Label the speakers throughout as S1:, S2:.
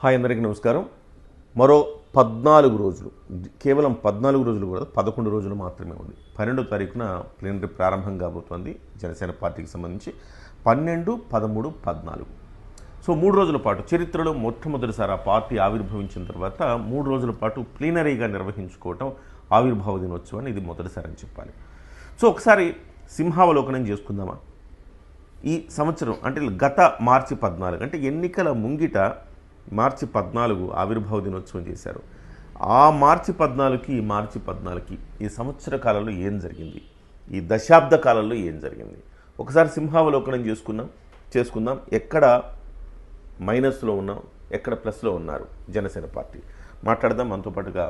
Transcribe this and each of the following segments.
S1: Hi అందరికీ నమస్కారం. మరో 14 రోజులు, కేవలం 14 రోజులు కూడా 11 రోజులు మాత్రమే ఉంది. 12వ తారీఖున ప్లీనరీ ప్రారంభం కాబోతోంది జనసేన పార్టీకి సంబంధించి. 12, 13, 14. సో 3 రోజుల పాటు చరిత్రలో మొట్టమొదటిసారి ఆ పార్టీ ఆవిర్భవించిన తర్వాత 3 రోజుల పాటు ప్లీనరీగా నిర్వహించుకోవటం ఆవిర్భావ దినోత్సవాన్ని ఇది మొదటిసారి అని చెప్పాలి. సో ఒకసారి సింహావలోకనం చేసుకుందామా? ఈ సంవత్సరం అంటే గత మార్చి 14 అంటే ఎన్నికల ముంగిట మార్చి 14 ఆవిర్భావ దినోత్సవం చేశారు. ఆ మార్చి 14కి ఈ మార్చి 14కి ఈ సంవత్సర కాలంలో ఏం జరిగింది, ఈ దశాబ్ద కాలంలో ఏం జరిగింది, ఒకసారి సింహావలోకనం చేసుకుందాం. ఎక్కడ మైనస్లో ఉన్నాం, ఎక్కడ ప్లస్లో ఉన్నారు జనసేన పార్టీ మాట్లాడదాం. మనతో పాటుగా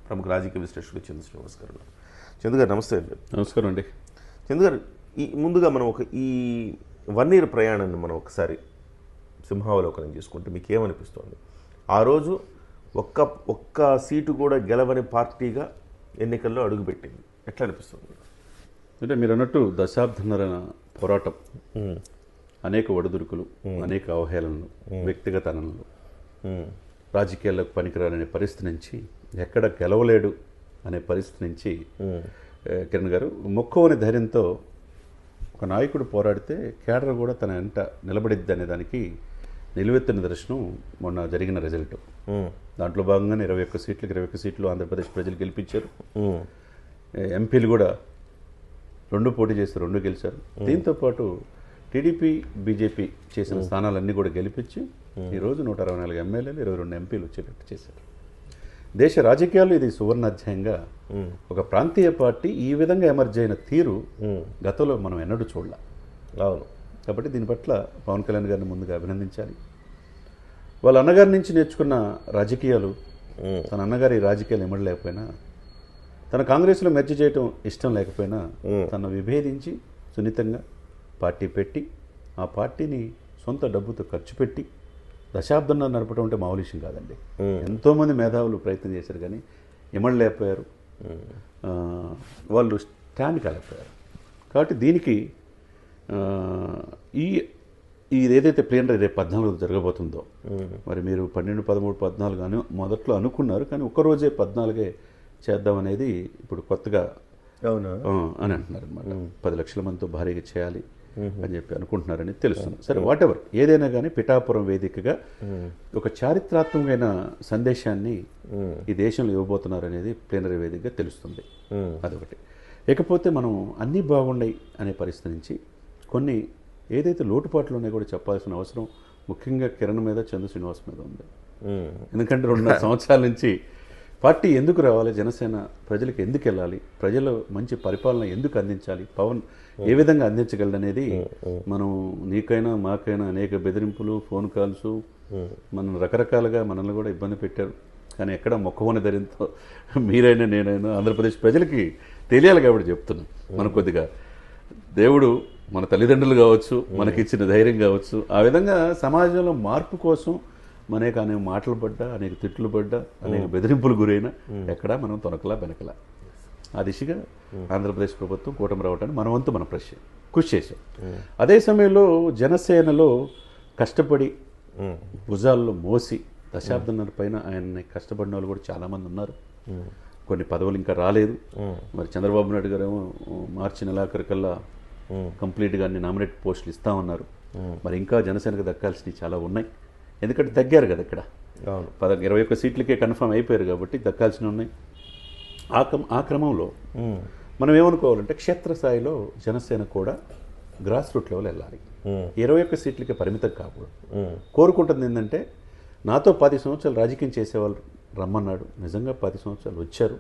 S1: ప్రముఖ రాజకీయ విశ్లేషకుడు చంద్ర శ్రీనివాస్ గారు. చంద్ర గారు నమస్తే అండి.
S2: నమస్కారం అండి.
S1: చంద్ర గారు, ముందుగా మనం ఈ 1 year ప్రయాణాన్ని మనం ఒకసారి సింహావలోకనం చేసుకుంటే మీకు ఏమనిపిస్తోంది? ఆ రోజు ఒక్క సీటు కూడా గెలవని పార్టీగా ఎన్నికల్లో అడుగుపెట్టింది. ఎట్లా అనిపిస్తుంది?
S2: అంటే మీరు అన్నట్టు దశాబ్దన్నర పోరాటం, అనేక ఒడిదుడుకులు, అనేక అవహేళనలు, వ్యక్తిగత అనలు, రాజకీయాలకు పనికిరాలనే పరిస్థితి నుంచి, ఎక్కడ గెలవలేడు అనే పరిస్థితి నుంచి కిరణ్ గారు మొక్కవని ధైర్యంతో ఒక నాయకుడు పోరాడితే కేడర్ కూడా తన వెంట నిలబడిద్ది అనే దానికి నిలువెత్తు నిదర్శనం మొన్న జరిగిన రిజల్ట్. దాంట్లో భాగంగానే 21 సీట్లు ఆంధ్రప్రదేశ్ ప్రజలు గెలిపించారు. ఎంపీలు కూడా 2 పోటీ చేసి 2 గెలిచారు. దీంతోపాటు టీడీపీ, బీజేపీ చేసిన స్థానాలన్నీ కూడా గెలిపించి ఈరోజు 164 ఎమ్మెల్యేలు, 22 ఎంపీలు వచ్చేటట్టు చేశారు. దేశ రాజకీయాల్లో ఇది సువర్ణాధ్యాయంగా ఒక ప్రాంతీయ పార్టీ ఈ విధంగా ఎమర్జ్ అయిన తీరు గతంలో మనం ఎన్నడూ చూడలే.
S1: అవును.
S2: కాబట్టి దీని పట్ల పవన్ కళ్యాణ్ గారిని ముందుగా అభినందించాలి. వాళ్ళ అన్నగారి నుంచి నేర్చుకున్న రాజకీయాలు, తన అన్నగారి రాజకీయాలు ఇమ్మడలేకపోయినా, తన కాంగ్రెస్లో మెర్జ్ చేయటం ఇష్టం లేకపోయినా, తను విభేదించి సున్నితంగా పార్టీ పెట్టి, ఆ పార్టీని సొంత డబ్బుతో ఖర్చు పెట్టి దశాబ్దంలో నడపడం అంటే మామూలు విషయం కాదండి. ఎంతోమంది మేధావులు ప్రయత్నం చేశారు కానీ ఇమ్మడలేకపోయారు, వాళ్ళు స్టాండ్ కాలేకపోయారు. కాబట్టి దీనికి ఈ ఏదైతే ప్లీనరీ రేపు 14 జరగబోతుందో, మరి మీరు 12, 13, 14 మొదట్లో అనుకున్నారు, కానీ ఒక్కరోజే 14 చేద్దామనేది ఇప్పుడు కొత్తగా అని అంటున్నారు అనమాట. 10 లక్షల మందితో భారీగా చేయాలి అని చెప్పి అనుకుంటున్నారని తెలుస్తుంది. సరే, వాట్ ఎవర్ ఏదైనా కానీ పిఠాపురం వేదికగా ఒక చారిత్రాత్మకమైన సందేశాన్ని ఈ దేశంలో ఇవ్వబోతున్నారు అనేది ప్లీనరీ వేదికగా తెలుస్తుంది. అదొకటి. ఇకపోతే మనం అన్నీ బాగున్నాయి అనే పరిస్థితి నుంచి కొన్ని ఏదైతే లోటుపాట్లు ఉన్నాయో కూడా చెప్పాల్సిన అవసరం ముఖ్యంగా కిరణ్ మీద, చంద్ర శ్రీనివాస్ మీద ఉంది. ఎందుకంటే 2.5 సంవత్సరాల నుంచి పార్టీ ఎందుకు రావాలి, జనసేన ప్రజలకు ఎందుకు వెళ్ళాలి, ప్రజలు మంచి పరిపాలన ఎందుకు అందించాలి, పవన్ ఏ విధంగా అందించగలడనేది మనం నీకైనా మాకైనా అనేక బెదిరింపులు, ఫోన్ కాల్స్, మనం రకరకాలుగా మనల్ని కూడా ఇబ్బంది పెట్టారు. కానీ ఎక్కడ మొక్కవని ధైర్యంతో మీరైనా నేనైనా ఆంధ్రప్రదేశ్ ప్రజలకి తెలియాలి కాబట్టి చెప్తున్నాం. మనం కొద్దిగా దేవుడు మన తల్లిదండ్రులు కావచ్చు, మనకిచ్చిన ధైర్యం కావచ్చు, ఆ విధంగా సమాజంలో మార్పు కోసం అనేక మాటలు పడ్డా, అనేక తిట్లు పడ్డా, అనేక బెదిరింపులు గురైనా ఎక్కడా మనం తొనకలా వెనకలా ఆ దిశగా ఆంధ్రప్రదేశ్ ప్రభుత్వం కూటమి రావడానికి మన వంతు మనం కృషి చేశాం. అదే సమయంలో జనసేనలో కష్టపడి భుజాల్లో మోసి దశాబ్దన్నర పైన ఆయన్ని కష్టపడిన వాళ్ళు కూడా చాలామంది ఉన్నారు. కొన్ని పదవులు ఇంకా రాలేదు. మరి చంద్రబాబు నాయుడు గారు ఏమో మార్చి నెలాఖరికల్లా కంప్లీట్గా అన్ని నామినేట్ పోస్టులు ఇస్తామన్నారు. మరి ఇంకా జనసేనకు దక్కాల్సినవి చాలా ఉన్నాయి. ఎందుకంటే తగ్గారు కదా ఇక్కడ, 21 సీట్లకే కన్ఫర్మ్ అయిపోయారు కాబట్టి దక్కాల్సినవి ఉన్నాయి. ఆ క్రమంలో మనం ఏమనుకోవాలంటే క్షేత్రస్థాయిలో జనసేన కూడా గ్రాస్ రూట్ లెవెల్ వెళ్ళాలి. 21 సీట్లకే పరిమితం కాకూడదు. కోరుకుంటుంది ఏంటంటే, నాతో 10 సంవత్సరాలు రాజకీయం చేసేవాళ్ళు రమ్మన్నాడు. నిజంగా 10 సంవత్సరాలు వచ్చారు.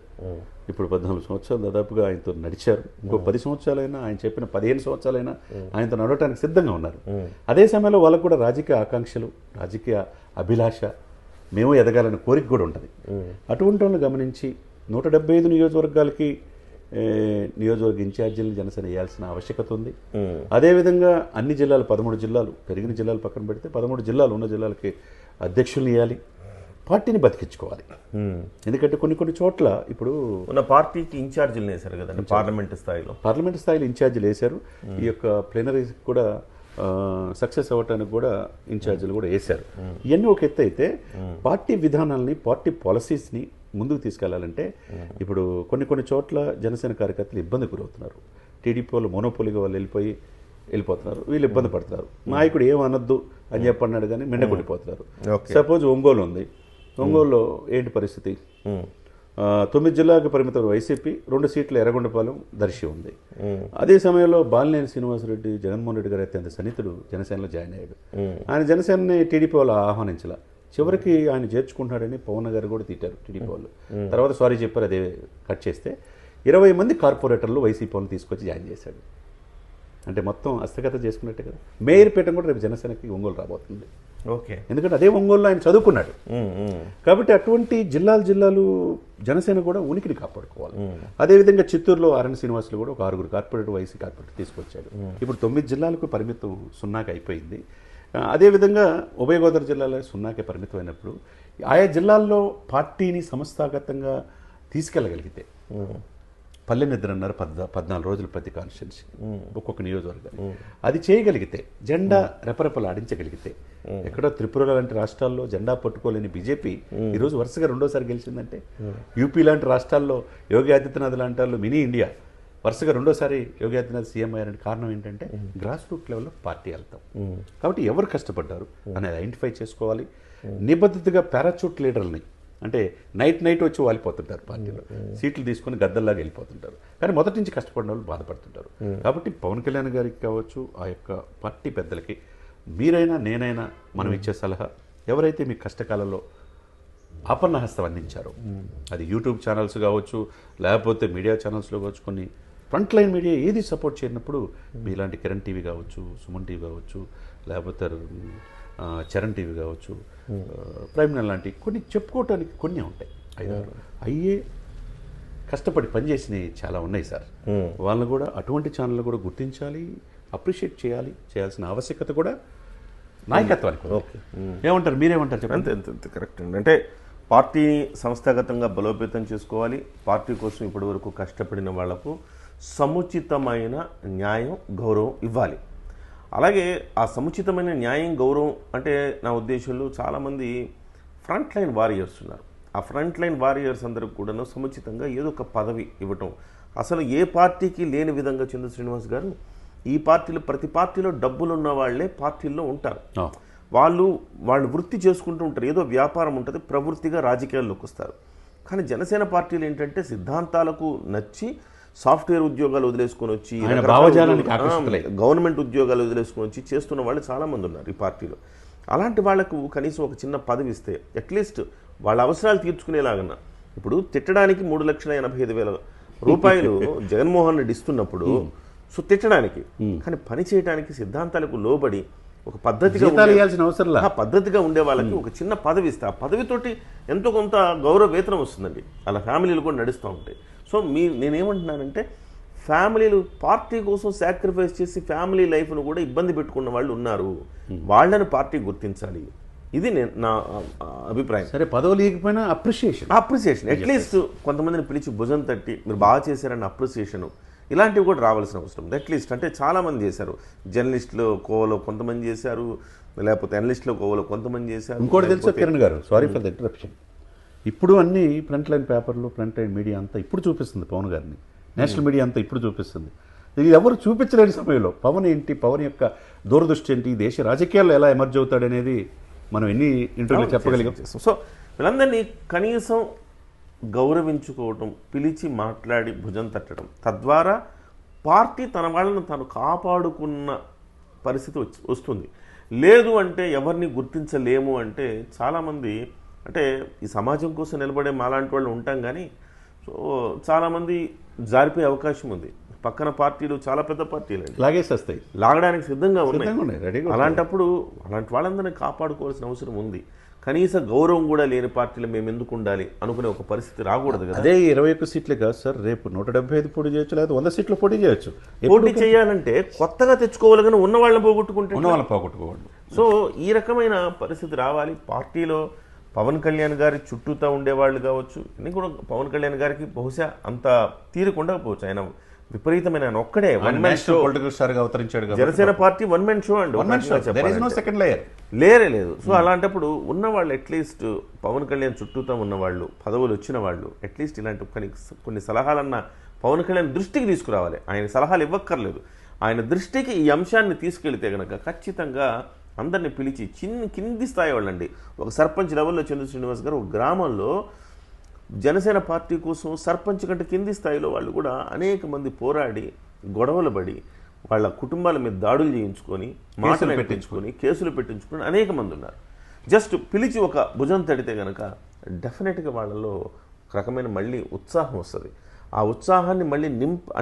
S2: ఇప్పుడు 14 సంవత్సరాలు దాదాపుగా ఆయనతో నడిచారు. ఇంకో 10 సంవత్సరాలైనా, ఆయన చెప్పిన 15 సంవత్సరాలైనా ఆయనతో నడవటానికి సిద్ధంగా ఉన్నారు. అదే సమయంలో వాళ్ళకు కూడా రాజకీయ ఆకాంక్షలు, రాజకీయ అభిలాష, మేము ఎదగాలని కోరిక కూడా ఉంటుంది. అటువంటి వాళ్ళని గమనించి 175 నియోజకవర్గాలకి నియోజకవర్గ ఇన్ఛార్జీలను జనసేన వేయాల్సిన ఆవశ్యకత ఉంది. అదేవిధంగా అన్ని జిల్లాలు, 13 జిల్లాలు, పెరిగిన జిల్లాలు పక్కన పెడితే 13 జిల్లాలు ఉన్న జిల్లాలకి అధ్యక్షులను వేయాలి. పార్టీని బతికించుకోవాలి. ఎందుకంటే కొన్ని చోట్ల ఇప్పుడు
S1: ఉన్న పార్టీకి ఇన్ఛార్జీలు వేశారు కదండి, పార్లమెంట్ స్థాయిలో
S2: ఇన్ఛార్జీలు వేశారు. ఈ యొక్క ప్లీనరీ కూడా సక్సెస్ అవ్వటానికి కూడా ఇన్ఛార్జీలు కూడా వేశారు. ఇవన్నీ ఒక ఎత్తు అయితే పార్టీ విధానాలని పార్టీ పాలసీస్ని ముందుకు తీసుకెళ్లాలంటే ఇప్పుడు కొన్ని చోట్ల జనసేన కార్యకర్తలు ఇబ్బంది గురవుతున్నారు. టీడీపీ వాళ్ళు మోనోపోలీగా వాళ్ళు వెళ్ళిపోతున్నారు, వీళ్ళు ఇబ్బంది పడుతున్నారు. నాయకుడు ఏమనొద్దు అని చెప్పన్నాడు కానీ మెండకొడిపోతున్నారు. సపోజ్ ఒంగోలు ఉంది, ఒంగోలులో ఏంటి పరిస్థితి? 9 జిల్లాలకు పరిమితం వైసీపీ, 2 సీట్లు ఎర్రగొండపాలెం, దర్శి ఉంది. అదే సమయంలో బాలినేని శ్రీనివాసరెడ్డి జగన్మోహన్ రెడ్డి గారు అత్యంత సన్నిహితుడు జనసేనలో జాయిన్ అయ్యాడు. ఆయన జనసేనని టీడీపీ వాళ్ళు ఆహ్వానించాల, చివరికి ఆయన చేర్చుకుంటున్నాడని పవన్ గారు కూడా తిట్టారు టీడీపీ వాళ్ళు. తర్వాత సారీ చెప్పారు, అదే కట్ చేస్తే 20 మంది కార్పొరేటర్లు వైసీపీ వాళ్ళు తీసుకొచ్చి జాయిన్ చేశాడు. అంటే మొత్తం హస్తగత చేసుకున్నట్టే కదా. మేయర్ పీఠం కూడా రేపు జనసేనకి ఒంగోలు రాబోతుంది.
S1: ఓకే,
S2: ఎందుకంటే అదే ఒంగోలులో ఆయన చదువుకున్నాడు కాబట్టి అటువంటి జిల్లాలు జనసేన కూడా ఉనికిని కాపాడుకోవాలి. అదేవిధంగా చిత్తూరులో ఆర్ఎన్ శ్రీనివాసులు కూడా ఒక 6 కార్పొరేటర్ వైసీ కార్పొరేటర్ తీసుకొచ్చాడు. ఇప్పుడు 9 జిల్లాలకు పరిమితం 0కి అయిపోయింది. అదేవిధంగా ఉభయ గోదావరి జిల్లాలో 0కే పరిమితం అయినప్పుడు ఆయా జిల్లాల్లో పార్టీని సంస్థాగతంగా తీసుకెళ్ళగలిగితే, పల్లె నిద్ర అన్నారు 14 రోజులు ప్రతి కాన్స్టిట్యున్సీ ఒక్కొక్క నియోజకవర్గాన్ని, అది చేయగలిగితే, జెండా రెపరెపలాడించగలిగితే, ఎక్కడో త్రిపుర లాంటి రాష్ట్రాల్లో జెండా పట్టుకోలేని బీజేపీ ఈరోజు వరుసగా 2వ సారి గెలిచిందంటే, యూపీ లాంటి రాష్ట్రాల్లో యోగి ఆదిత్యనాథ్ లాంటి వాళ్ళు మినీ ఇండియా వరుసగా 2వ సారి యోగి ఆదిత్యనాథ్ సీఎం అయ్యారంటే కారణం ఏంటంటే గ్రాస్ రూట్ లెవెల్లో పార్టీ వెళ్తాం. కాబట్టి ఎవరు కష్టపడ్డారు అనేది ఐడెంటిఫై చేసుకోవాలి. నిబద్ధతగా పారాచూట్ లీడర్ని, అంటే నైట్ వచ్చి వాలిపోతుంటారు పార్టీలో, సీట్లు తీసుకుని గద్దల్లాగా వెళ్ళిపోతుంటారు, కానీ మొదటి నుంచి కష్టపడిన వాళ్ళు బాధపడుతుంటారు. కాబట్టి పవన్ కళ్యాణ్ గారికి కావచ్చు, ఆ యొక్క పార్టీ పెద్దలకి మీరైనా నేనైనా మనం ఇచ్చే సలహా, ఎవరైతే మీ కష్టకాలంలో ఆపన్న హస్తం అందించారో, అది యూట్యూబ్ ఛానల్స్ కావచ్చు, లేకపోతే మీడియా ఛానల్స్లో కావచ్చు, కొన్ని ఫ్రంట్ లైన్ మీడియా ఏది సపోర్ట్ చేయనప్పుడు మీలాంటి కిరణ్ టీవీ కావచ్చు, సుమన్ టీవీ కావచ్చు, లేకపోతే చరణ్ టీవీ కావచ్చు, ప్రైమ్ నైన్ లాంటి కొన్ని చెప్పుకోవటానికి కొన్ని ఉంటాయి. అయ్యే కష్టపడి పనిచేసినవి చాలా ఉన్నాయి సార్. వాళ్ళని కూడా అటువంటి ఛానళ్ళు కూడా గుర్తించాలి, అప్రిషియేట్ చేయాల్సిన ఆవశ్యకత కూడా నాయకత్వానికి. ఓకే, ఏమంటారు, మీరేమంటారు చెప్పండి.
S1: అంతే కరెక్ట్ అండి. అంటే పార్టీని సంస్థాగతంగా బలోపేతం చేసుకోవాలి. పార్టీ కోసం ఇప్పటివరకు కష్టపడిన వాళ్లకు సముచితమైన న్యాయం, గౌరవం ఇవ్వాలి. అలాగే ఆ సముచితమైన న్యాయం, గౌరవం అంటే నా ఉద్దేశంలో చాలామంది ఫ్రంట్ లైన్ వారియర్స్ ఉన్నారు. ఆ ఫ్రంట్ లైన్ వారియర్స్ అందరికి కూడా సముచితంగా ఏదో ఒక పదవి ఇవ్వటం అసలు ఏ పార్టీకి లేని విధంగా చంద్ర శ్రీనివాస్ గారు, ఈ పార్టీలో ప్రతి పార్టీలో డబ్బులు ఉన్న వాళ్ళే పార్టీల్లో ఉంటారు. వాళ్ళు వృత్తి చేసుకుంటూ ఉంటారు, ఏదో వ్యాపారం ఉంటుంది, ప్రవృత్తిగా రాజకీయాల్లోకి వస్తారు. కానీ జనసేన పార్టీలు ఏంటంటే సిద్ధాంతాలకు నచ్చి సాఫ్ట్వేర్ ఉద్యోగాలు వదిలేసుకొని వచ్చి, గవర్నమెంట్ ఉద్యోగాలు వదిలేసుకొని వచ్చి చేస్తున్న వాళ్ళు చాలామంది ఉన్నారు ఈ పార్టీలో. అలాంటి వాళ్లకు కనీసం ఒక చిన్న పదవి ఇస్తే అట్లీస్ట్ వాళ్ళ అవసరాలు తీర్చుకునేలాగన్నా, ఇప్పుడు తిట్టడానికి 3,85,000 రూపాయలు జగన్మోహన్ రెడ్డి ఇస్తున్నప్పుడు సో తిట్టడానికి, కానీ పని చేయడానికి సిద్ధాంతాలకు లోబడి ఒక పద్ధతిగా ఉండే వాళ్ళకి ఒక చిన్న పదవి ఇస్తే, ఆ పదవితోటి ఎంతో కొంత గౌరవ వేతనం వస్తుందండి. అలా ఫ్యామిలీలు కూడా నడుస్తూ ఉంటాయి. సో నేనేమంటున్నానంటే, ఫ్యామిలీలు పార్టీ కోసం సాక్రిఫైస్ చేసి ఫ్యామిలీ లైఫ్ను కూడా ఇబ్బంది పెట్టుకున్న వాళ్ళు ఉన్నారు, వాళ్ళని పార్టీ గుర్తించాలి. ఇది నా అభిప్రాయం.
S2: సరే, పదవి లేకపోయినా
S1: అప్రిసియేషన్ అట్లీస్ట్ కొంతమందిని పిలిచి భుజం తట్టి మీరు బాగా చేశారన్న అప్రిసియేషన్, ఇలాంటివి కూడా రావాల్సిన అవసరం ఉంది. అట్లీస్ట్ అంటే చాలామంది చేశారు, జర్నలిస్టులు కోవలో కొంతమంది చేశారు, లేకపోతే అనలిస్టులు కోవలో కొంతమంది చేశారు.
S2: ఇంకోటి తెలుసు కిరణ్ గారు, సారీ ఫర్ ద ఇంటరప్షన్, ఇప్పుడు అన్ని ఫ్రంట్ లైన్ పేపర్లు, ఫ్రంట్ లైన్ మీడియా అంతా ఇప్పుడు చూపిస్తుంది పవన్ గారిని, నేషనల్ మీడియా అంతా ఇప్పుడు చూపిస్తుంది. ఇది ఎవరు చూపించలేని సమయంలో పవన్ ఏంటి, పవన్ యొక్క దూరదృష్టి ఏంటి, దేశ రాజకీయాల్లో ఎలా ఎమర్జ్ అవుతాడనేది మనం ఎన్ని ఇంటర్వ్యూలు చెప్పగలిగాం.
S1: సో వీళ్ళందరినీ కనీసం గౌరవించుకోవటం, పిలిచి మాట్లాడి భుజం తట్టడం, తద్వారా పార్టీ తన వాళ్ళను తను కాపాడుకున్న పరిస్థితి వస్తుంది. లేదు అంటే ఎవరిని గుర్తించలేము అంటే చాలామంది, అంటే ఈ సమాజం కోసం నిలబడే మాలాంటి వాళ్ళు ఉంటాం, కానీ సో చాలామంది జారిపోయే అవకాశం ఉంది. పక్కన పార్టీలు చాలా పెద్ద పార్టీలు
S2: లాగేసేస్తాయి,
S1: లాగడానికి సిద్ధంగా ఉన్నాయి. అలాంటప్పుడు అలాంటి వాళ్ళందరినీ కాపాడుకోవాల్సిన అవసరం ఉంది. కనీస గౌరవం కూడా లేని పార్టీలు మేము ఎందుకు ఉండాలి అనుకునే ఒక పరిస్థితి రాకూడదు కదా.
S2: అదే 21 సీట్లే కాదు సార్, రేపు 175 పోటీ చేయొచ్చు, లేదా 100 సీట్లు పోటీ చేయొచ్చు.
S1: పోటీ చేయాలంటే కొత్తగా తెచ్చుకోవాలి, కానీ ఉన్న వాళ్ళని పోగొట్టుకోవాలి. సో ఈ రకమైన పరిస్థితి రావాలి. పార్టీలో పవన్ కళ్యాణ్ గారి చుట్టూతా ఉండేవాళ్ళు కావచ్చు, ఇన్ని కూడా పవన్ కళ్యాణ్ గారికి బహుశా అంత తీరిక ఉండకపోవచ్చు. ఆయన విపరీతమైన ఆయన ఒక్కడే one man show.
S2: Political star గా అవతరించాడు కాబట్టి
S1: Janasena party one man show అండి.
S2: One man show. There is no second layer.
S1: లేరే లేదు. సో అలాంటప్పుడు ఉన్నవాళ్ళు అట్లీస్ట్ పవన్ కళ్యాణ్ చుట్టూతో ఉన్నవాళ్ళు, పదవులు వచ్చిన వాళ్ళు అట్లీస్ట్ ఇలాంటి కొన్ని సలహాలన్న పవన్ కళ్యాణ్ దృష్టికి తీసుకురావాలి. ఆయన సలహాలు ఇవ్వక్కర్లేదు, ఆయన దృష్టికి ఈ అంశాన్ని తీసుకెళ్తే కనుక ఖచ్చితంగా అందరిని పిలిచి కింది స్థాయి వాళ్ళండి. ఒక సర్పంచ్ లెవెల్లో చంద్ర శ్రీనివాస్ గారు ఒక గ్రామంలో జనసేన పార్టీ కోసం సర్పంచ్ కంటే కింది స్థాయిలో వాళ్ళు కూడా అనేక మంది పోరాడి గొడవలు పడి వాళ్ళ కుటుంబాల మీద దాడులు చేయించుకొని మాటలు పెట్టించుకొని కేసులు పెట్టించుకొని అనేక మంది ఉన్నారు. జస్ట్ పిలిచి ఒక భుజం తడితే కనుక డెఫినెట్గా వాళ్ళలో ఒక రకమైన మళ్ళీ ఉత్సాహం వస్తుంది. ఆ ఉత్సాహాన్ని మళ్ళీ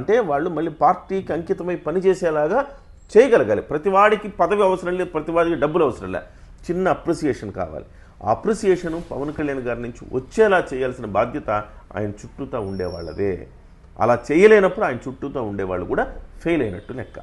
S1: అంటే వాళ్ళు మళ్ళీ పార్టీకి అంకితమై పనిచేసేలాగా చేయగలగాలి. ప్రతివాడికి పదవి అవసరం లేదు, ప్రతివాడికి డబ్బులు అవసరం లేదు, చిన్న అప్రిసియేషన్ కావాలి. ఆ అప్రిసియేషను పవన్ కళ్యాణ్ గారి నుంచి వచ్చేలా చేయాల్సిన బాధ్యత ఆయన చుట్టూతా ఉండేవాళ్ళదే. అలా చేయలేనప్పుడు ఆయన చుట్టూతా ఉండేవాళ్ళు కూడా ఫెయిల్ అయినట్టు లెక్క.